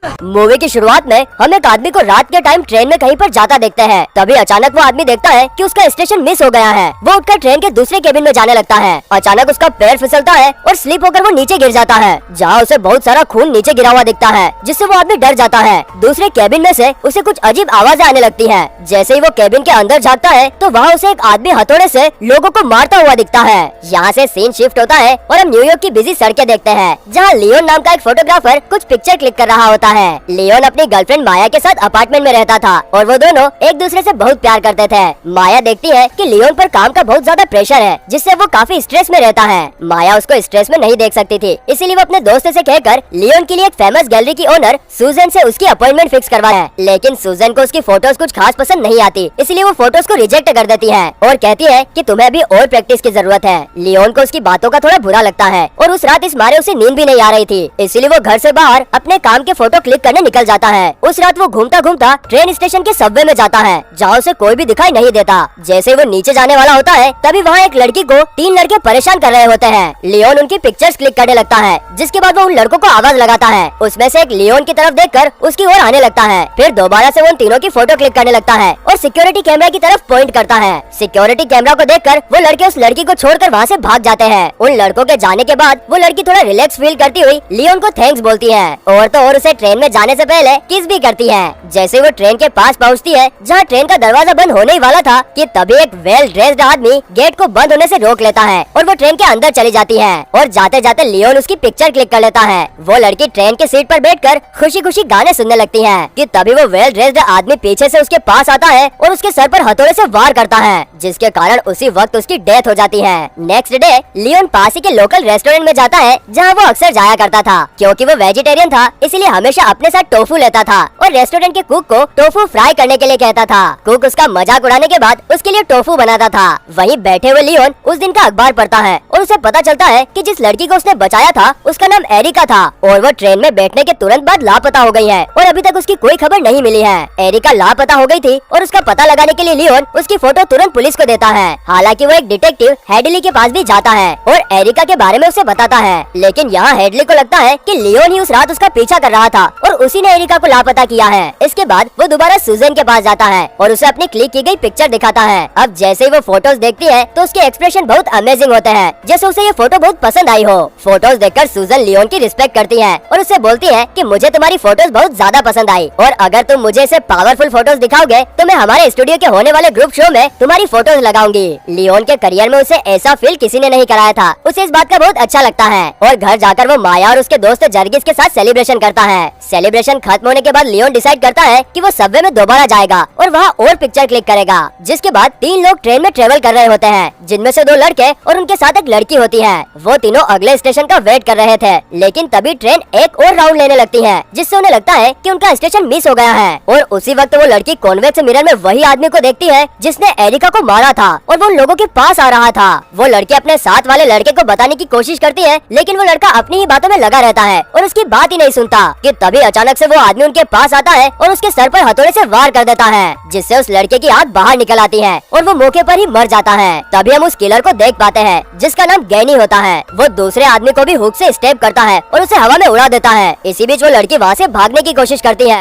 Movie की शुरुआत में हम एक आदमी को रात के टाइम ट्रेन में कहीं पर जाता देखते हैं। तभी अचानक वो आदमी देखता है कि उसका स्टेशन मिस हो गया है। वो उठकर ट्रेन के दूसरे केबिन में जाने लगता है। अचानक उसका पैर फिसलता है और स्लिप होकर वो नीचे गिर जाता है, जहाँ उसे बहुत सारा खून नीचे गिरा हुआ दिखता है, जिससे वो आदमी डर जाता है। दूसरे केबिन में से उसे कुछ अजीब आवाजें आने लगती है। जैसे ही वो केबिन के अंदर झाँकता है तो वहाँ उसे एक आदमी हथौड़े से लोगों को मारता हुआ दिखता है। यहाँ से सीन शिफ्ट होता है और हम न्यूयॉर्क की बिजी सड़कें देखते हैं, जहाँ लियोन नाम का एक फोटोग्राफर कुछ पिक्चर क्लिक कर रहा होता है। लियोन अपनी गर्लफ्रेंड माया के साथ अपार्टमेंट में रहता था और वो दोनों एक दूसरे से बहुत प्यार करते थे। माया देखती है कि लियोन पर काम का बहुत ज्यादा प्रेशर है, जिससे वो काफी स्ट्रेस में रहता है। माया उसको स्ट्रेस में नहीं देख सकती थी, इसीलिए वो अपने दोस्त से कहकर लियोन के लिए एक फेमस गैलरी की ओनर सुजन से उसकी अपॉइंटमेंट फिक्स करवाया। लेकिन सुजन को उसकी फोटोज कुछ खास पसंद नहीं आती, इसलिए वो फोटोज को रिजेक्ट कर देती है और कहती है कि तुम्हें अभी और प्रैक्टिस की जरूरत है। लियोन को उसकी बातों का थोड़ा बुरा लगता है और उस रात इस मारे उसे नींद भी नहीं आ रही थी, इसीलिए वो घर से बाहर अपने काम के फोटो क्लिक करने निकल जाता है। उस रात वो घूमता घूमता ट्रेन स्टेशन के सबवे में जाता है, जहाँ उसे कोई भी दिखाई नहीं देता। जैसे वो नीचे जाने वाला होता है तभी वहाँ एक लड़की को 3 लड़के परेशान कर रहे होते हैं। लियोन उनकी पिक्चर्स क्लिक करने लगता है, जिसके बाद वो उन लड़कों को आवाज लगाता है। उसमें से एक लियोन की तरफ देखकर उसकी ओर आने लगता है। फिर दोबारा से वो उन तीनों की फोटो क्लिक करने लगता है और सिक्योरिटी कैमरा की तरफ पॉइंट करता है। सिक्योरिटी कैमरा को देखकर वो लड़के उस लड़की को छोड़कर वहाँ से भाग जाते हैं। उन लड़कों के जाने के बाद वो लड़की थोड़ा रिलैक्स फील करती हुई लियोन को थैंक्स बोलती है और तो और उसे ट्रेन में जाने से पहले किस भी करती है। जैसे वो ट्रेन के पास पहुंचती है, जहां ट्रेन का दरवाजा बंद होने ही वाला था, कि तभी एक वेल ड्रेस्ड आदमी गेट को बंद होने से रोक लेता है और वो ट्रेन के अंदर चली जाती है और जाते जाते लियोन उसकी पिक्चर क्लिक कर लेता है। वो लड़की ट्रेन की सीट पर बैठकर खुशी खुशी गाने सुनने लगती है कि तभी वो वेल ड्रेस्ड आदमी पीछे से उसके पास आता है और उसके सर पर हथौड़े से वार करता है, जिसके कारण उसी वक्त उसकी डेथ हो जाती है। नेक्स्ट डे लियोन पास ही के लोकल रेस्टोरेंट में जाता है, जहाँ वो अक्सर जाया करता था। क्योंकि वो वेजिटेरियन था, इसलिए हमेशा अपने साथ टोफू लेता था और रेस्टोरेंट के कुक को टोफू फ्राई करने के लिए कहता था। कुक उसका मजाक उड़ाने के बाद उसके लिए टोफू बनाता था। वहीं बैठे हुए लियोन उस दिन का अखबार पढ़ता है और उसे पता चलता है कि जिस लड़की को उसने बचाया था उसका नाम एरिका था और वो ट्रेन में बैठने के तुरंत बाद लापता हो गई है और अभी तक उसकी कोई खबर नहीं मिली है। एरिका लापता हो गई थी और उसका पता लगाने के लिए लियोन उसकी फोटो तुरंत पुलिस को देता है। हालांकि वो एक डिटेक्टिव हेडली के पास भी जाता है और एरिका के बारे में उसे बताता है, लेकिन यहाँ हेडली को लगता है कि लियोन ही उस रात उसका पीछा कर रहा था और उसी ने एरिका को लापता किया है। इसके बाद वो दोबारा सुजन के पास जाता है और उसे अपनी क्लिक की गई पिक्चर दिखाता है। अब जैसे ही वो फोटोज देखती है तो उसके एक्सप्रेशन बहुत अमेजिंग होते हैं, जैसे उसे ये फोटो बहुत पसंद आई हो। फोटोज देखकर सुजन लियोन की रिस्पेक्ट करती है और उससे बोलती है कि मुझे तुम्हारी फोटोज बहुत ज्यादा पसंद आई और अगर तुम मुझे ऐसे पावरफुल फोटोज दिखाओगे तो मैं हमारे स्टूडियो के होने वाले ग्रुप शो में तुम्हारी फोटोज लगाऊंगी। लियोन के करियर में उसे ऐसा फील किसी ने नहीं कराया था। उसे इस बात का बहुत अच्छा लगता है और घर जाकर वो माया और उसके दोस्त जर्गिस के साथ सेलिब्रेशन करता है। सेलिब्रेशन खत्म होने के बाद लियोन डिसाइड करता है कि वो सबवे में दोबारा जाएगा और वहाँ और पिक्चर क्लिक करेगा। जिसके बाद 3 लोग ट्रेन में ट्रेवल कर रहे होते हैं, जिनमें से 2 लड़के और उनके साथ एक लड़की होती है। वो तीनों अगले स्टेशन का वेट कर रहे थे, लेकिन तभी ट्रेन एक और राउंड लेने लगती है, जिससे उन्हें लगता है कि उनका स्टेशन मिस हो गया है। और उसी वक्त वो लड़की कॉन्वेक्स मिरर में वही आदमी को देखती है जिसने एरिका को मारा था और वो उन लोगों के पास आ रहा था। वो लड़की अपने साथ वाले लड़के को बताने की कोशिश करती है, लेकिन वो लड़का अपनी ही बातों में लगा रहता है और उसकी बात ही नहीं सुनता कि तभी अचानक से वो आदमी उनके पास आता है और उसके सर पर हथौड़े से वार कर देता है, जिससे उस लड़के की आंख बाहर निकल आती है और वो मौके पर ही मर जाता है। तभी हम उस किलर को देख पाते हैं, जिसका नाम गैनी होता है। वो दूसरे आदमी को भी हुक से स्टेप करता है और उसे हवा में उड़ा देता है। इसी बीच वो लड़की वहाँ से भागने की कोशिश करती है।